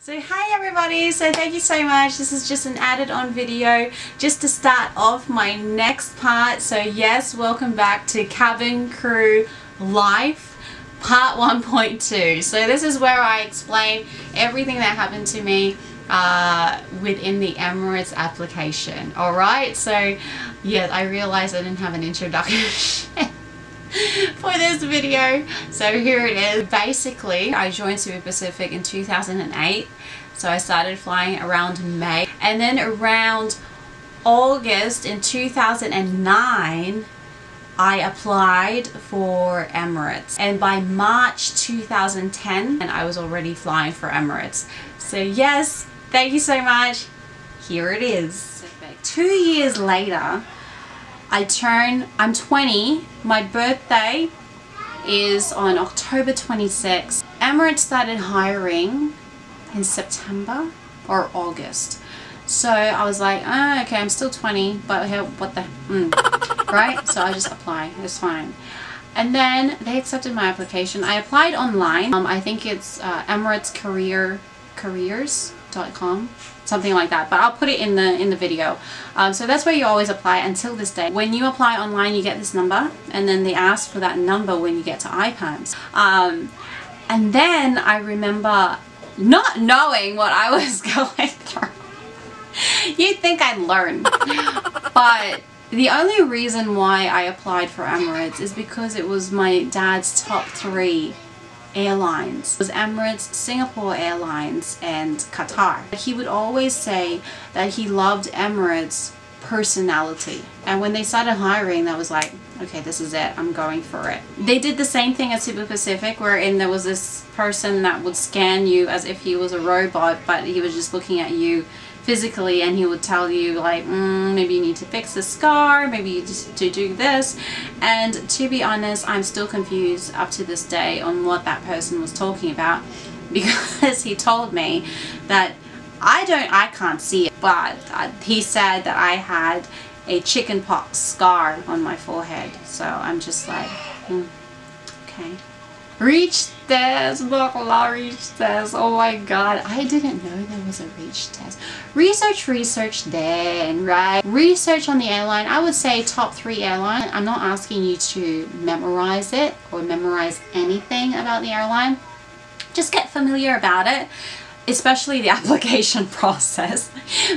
So hi everybody, so thank you so much. This is just an added on video just to start off my next part. So yes, welcome back to Cabin Crew Life part 1.2. So this is where I explain everything that happened to me within the Emirates application. Alright, so yeah, I realized I didn't have an introduction for this video, so here it is. Basically, I joined Super Pacific in 2008, so I started flying around May, and then around August in 2009 I applied for Emirates, and by March 2010 I was already flying for Emirates. So yes, thank you so much. Here it is. 2 years later, I'm 20, my birthday is on October 26th. Emirates started hiring in September or August. So I was like, oh, okay, I'm still 20, but what the, right? So I just apply, it's fine. And then they accepted my application. I applied online. I think it's Emirates careers.com. Something like that, but I'll put it in the video. So that's where you always apply until this day. When you apply online, you get this number, and then they ask for that number when you get to IPAMS. And then I remember not knowing what I was going through. You'd think I'd learn, but the only reason why I applied for Emirates is because it was my dad's top 3 airlines. It was Emirates, Singapore Airlines, and Qatar. He would always say that he loved Emirates' personality, and when they started hiring, that was like, okay, this is it, I'm going for it. They did the same thing at Super Pacific, wherein there was this person that would scan you as if he was a robot, but he was just looking at you physically, and he would tell you like, maybe you need to fix the scar, maybe you just to do this. And to be honest, I'm still confused up to this day on what that person was talking about, because he told me that I can't see it, but he said that I had a chickenpox scar on my forehead. So I'm just like, okay. Reach test, reach test. Oh my god, I didn't know there was a reach test. Research then, right? Research on the airline. I would say top 3 airline. I'm not asking you to memorize it or memorize anything about the airline. Just get familiar about it, especially the application process.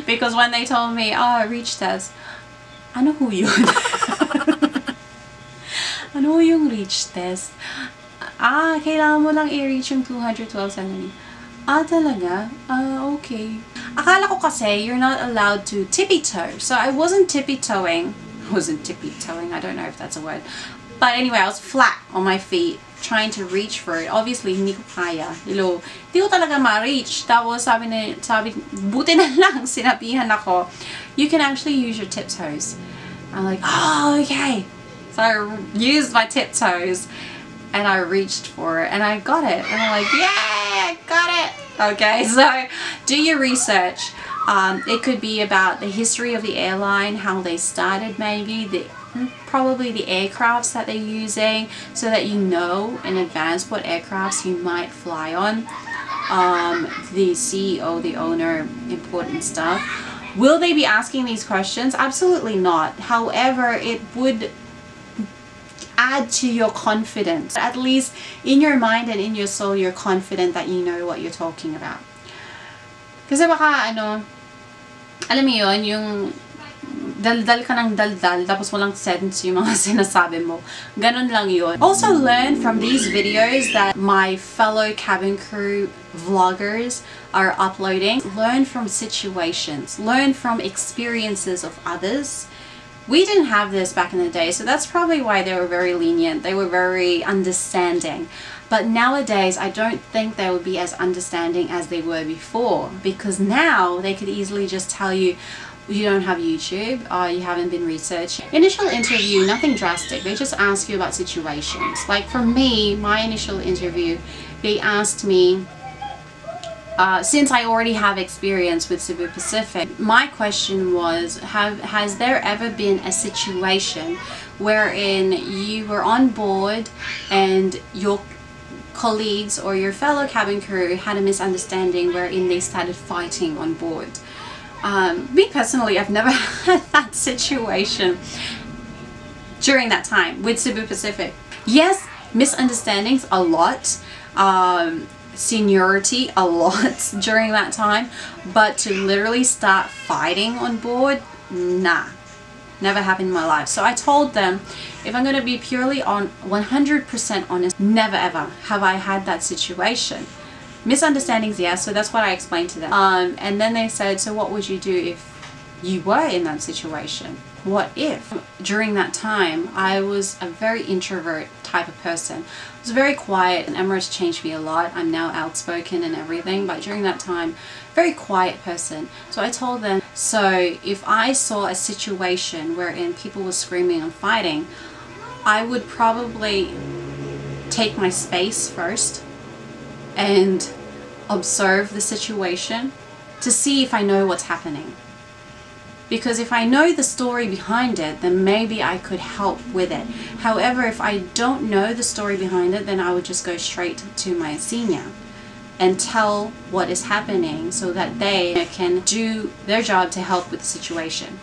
Because when they told me, oh, reach test, ano ho yun? Ano yung reach test? Kailangan mo lang i-reach yung 212 centimeters. Talaga? Okay. Akala ko kasi you're not allowed to tippy-toe. So I wasn't tippy-toeing. I don't know if that's a word. But anyway, I was flat on my feet trying to reach for it. Obviously, hindi ko kaya. Hindi ko talaga ma-reach. Tapos sabi, buti na lang sinabihan ako, you can actually use your tiptoes. I'm like, oh, okay. So I used my tiptoes, and I reached for it, and I got it, and I'm like, yay, I got it. Okay, so do your research. It could be about the history of the airline, how they started, maybe probably the aircrafts that they're using, so that you know in advance what aircrafts you might fly on. The CEO, the owner, important stuff. Will they be asking these questions? Absolutely not. However, it would add to your confidence. At least in your mind and in your soul, you're confident that you know what you're talking about. Kasi baka alam mo yun, yung daldal ka ng daldal tapos walang sense yung mga sinasabi mo. Ganon lang yun. Also learn from these videos that my fellow cabin crew vloggers are uploading. Learn from situations. Learn from experiences of others. We didn't have this back in the day, so that's probably why they were very lenient. They were very understanding. But nowadays, I don't think they would be as understanding as they were before, because now they could easily just tell you, you don't have YouTube, or you haven't been researching. Initial interview, nothing drastic. They just ask you about situations. Like for me, my initial interview, they asked me, since I already have experience with Super Pacific, my question was, has there ever been a situation wherein you were on board and colleagues or your fellow cabin crew had a misunderstanding wherein they started fighting on board. Me personally, I've never had that situation during that time with Cebu Pacific. Yes, misunderstandings a lot, seniority a lot during that time, but to literally start fighting on board, nah, never happened in my life. So I told them, if I'm going to be purely on 100% honest, never ever have I had that situation. Misunderstandings, yes, so that's what I explained to them. And then they said, so what would you do if you were in that situation? What if? During that time, I was a very introvert type of person. I was very quiet, and Emirates changed me a lot. I'm now outspoken and everything, but during that time, very quiet person. So I told them, so if I saw a situation wherein people were screaming and fighting, I would probably take my space first and observe the situation to see if I know what's happening. Because if I know the story behind it, then maybe I could help with it. However, if I don't know the story behind it, then I would just go straight to my senior and tell what is happening so that they can do their job to help with the situation.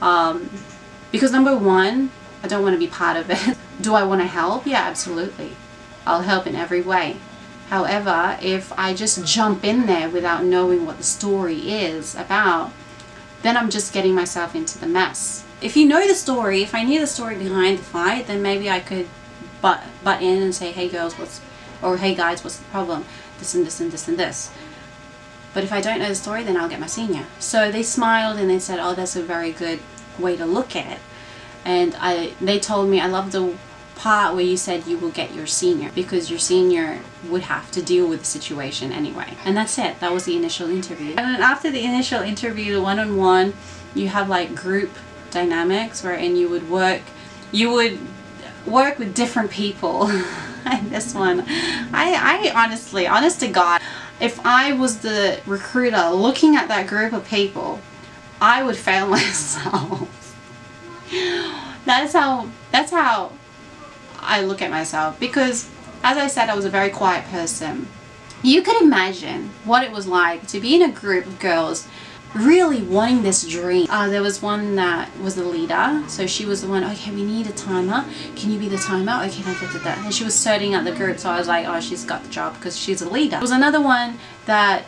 Because number one, I don't want to be part of it. Do I want to help? Yeah, absolutely. I'll help in every way. However, if I just jump in there without knowing what the story is about, then I'm just getting myself into the mess. If you know the story, if I knew the story behind the fight, then maybe I could butt in and say, hey girls, hey guys, what's the problem? This and this and this and this. But if I don't know the story, then I'll get my senior. So they smiled and they said, oh, that's a very good way to look at it. And they told me, I love the part where you said you will get your senior, because your senior would have to deal with the situation anyway. And that's it. That was the initial interview. And then after the initial interview, the one-on-one, you have like group dynamics wherein you would work with different people. And this one, I honestly, honest to God, if I was the recruiter looking at that group of people, I would fail myself. That's how I look at myself, because as I said, I was a very quiet person. You could imagine what it was like to be in a group of girls really wanting this dream. There was one that was the leader, so she was the one, okay, we need a timer, can you be the timer? Okay, da. And she was sorting out the group, so I was like, oh, she's got the job because she's a leader. There was another one that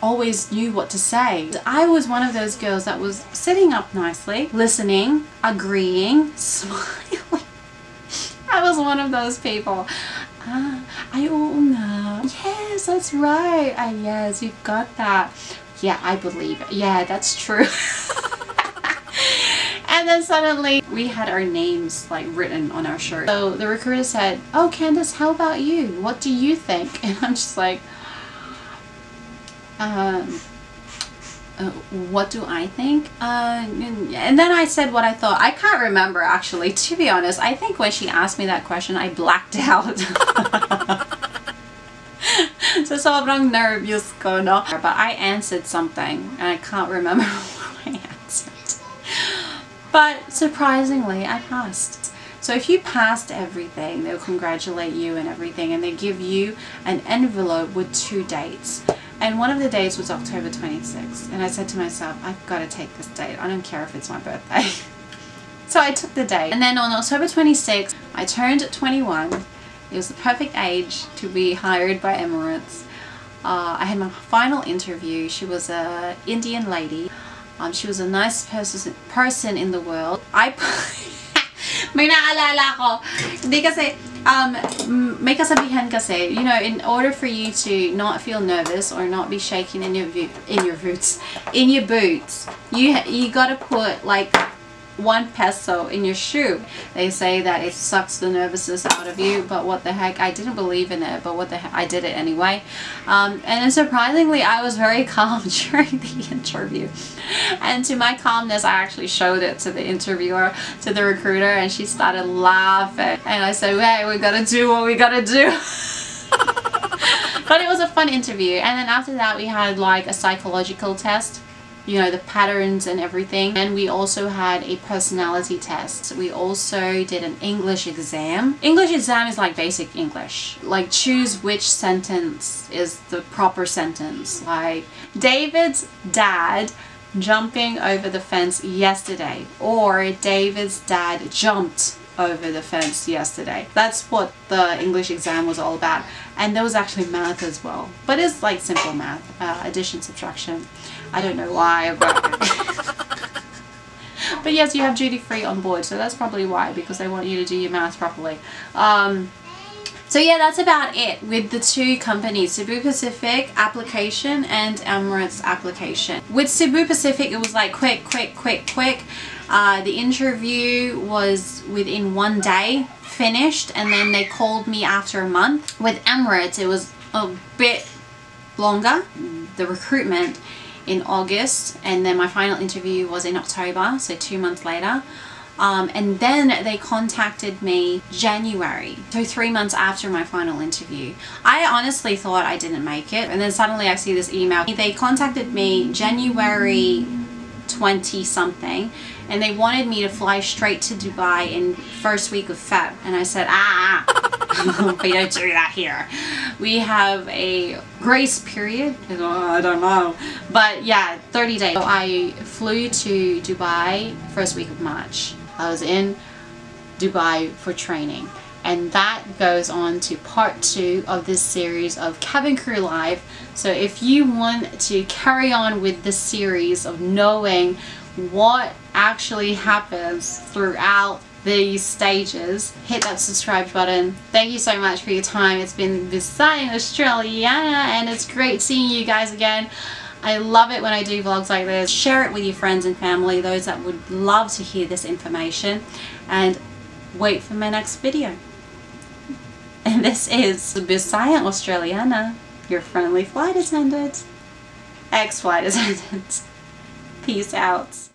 always knew what to say. I was one of those girls that was sitting up nicely, listening, agreeing, smiling. I was one of those people. I own that. Yes, that's right. Yes, you've got that. Yeah, I believe it. Yeah, that's true. And then suddenly we had our names like written on our shirt. So the recruiter said, oh, Candace, how about you? What do you think? And I'm just like, what do I think? And then I said what I thought. I can't remember, actually, to be honest. I think when she asked me that question, I blacked out. So sobrang nervous ko, no? But I answered something and I can't remember what I answered. But surprisingly, I passed. So if you passed everything, they'll congratulate you and everything, and they give you an envelope with 2 dates. And one of the dates was October 26th. And I said to myself, I've got to take this date. I don't care if it's my birthday. So I took the date. And then on October 26th, I turned 21. It was the perfect age to be hired by Emirates. I had my final interview. She was an Indian lady. She was a nice person in the world. May naalala ko. Hindi kasi, may kasabihan kasi, you know, in order for you to not feel nervous or not be shaking in your boots, you gotta put like 1 peso in your shoe. They say that it sucks the nervousness out of you, but what the heck, I didn't believe in it, but what the heck, I did it anyway. And then surprisingly, I was very calm during the interview. And to my calmness, I actually showed it to the interviewer, to the recruiter, and she started laughing. And I said, hey, we gotta do what we gotta do. But it was a fun interview. And then after that, we had like a psychological test. you know, the patterns and everything. And we also had a personality test. We also did an English exam. English exam is like basic English. Like choose which sentence is the proper sentence. Like David's dad jumping over the fence yesterday, or David's dad jumped over the fence yesterday. That's what the English exam was all about. And there was actually math as well, but it's like simple math, addition, subtraction. I don't know why, but yes, you have duty free on board, so that's probably why, because they want you to do your math properly. So yeah, that's about it with the two companies, Cebu Pacific Application and Emirates Application. With Cebu Pacific, it was like quick. The interview was within 1 day, finished, and then they called me after a month. With Emirates, it was a bit longer, the recruitment in August, and then my final interview was in October, so 2 months later. And then they contacted me January, so 3 months after my final interview. I honestly thought I didn't make it, and then suddenly I see this email. They contacted me January 20 something, and they wanted me to fly straight to Dubai in first week of Feb, and I said, we don't do that here. We have a grace period. I don't know, but yeah, 30 days. So I flew to Dubai first week of March. I was in Dubai for training, and that goes on to part 2 of this series of Cabin Crew Live. So if you want to carry on with this series of knowing what actually happens throughout these stages, hit that subscribe button. Thank you so much for your time. It's been Visayan Australiana, and it's great seeing you guys again. I love it when I do vlogs like this. Share it with your friends and family, those that would love to hear this information, and wait for my next video. And this is Visayan Australiana, your friendly flight attendant, ex-flight attendant. Peace out.